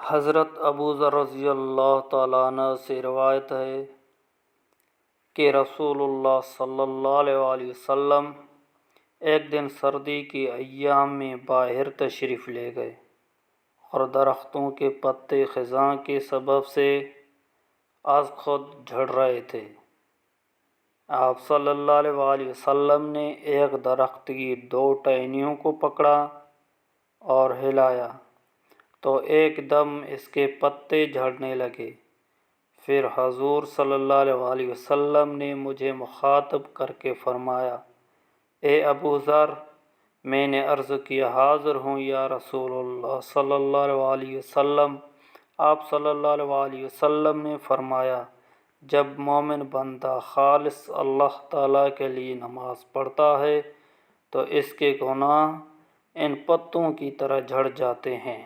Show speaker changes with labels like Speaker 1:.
Speaker 1: حضرت ابو ذر رضی اللہ تعالیٰ عنہ سے روایت ہے کہ رسول اللہ صلی اللہ علیہ وآلہ وسلم ایک دن سردی کے ایام میں باہر تشریف لے گئے اور درختوں کے پتے خزاں کے سبب سے از خود جھڑ رہے تھے۔ آپ صلی اللہ علیہ وآلہ وسلم نے ایک درخت کی 2 ٹہنیوں کو پکڑا اور ہلایا تو ایک دم اس کے پتے جھڑنے لگے۔ پھر حضور صلی اللہ علیہ وآلہ وسلم نے مجھے مخاطب کر کے فرمایا، اے ابو ذر، میں نے عرض کیا حاضر ہوں یا رسول اللہ صلی اللہ علیہ وآلہ وسلم۔ آپ صلی اللہ علیہ وآلہ وسلم نے فرمایا، جب مومن بندہ خالص اللہ تعالیٰ کے لیے نماز پڑھتا ہے تو اس کے گناہ ان پتوں کی طرح جھڑ جاتے ہیں۔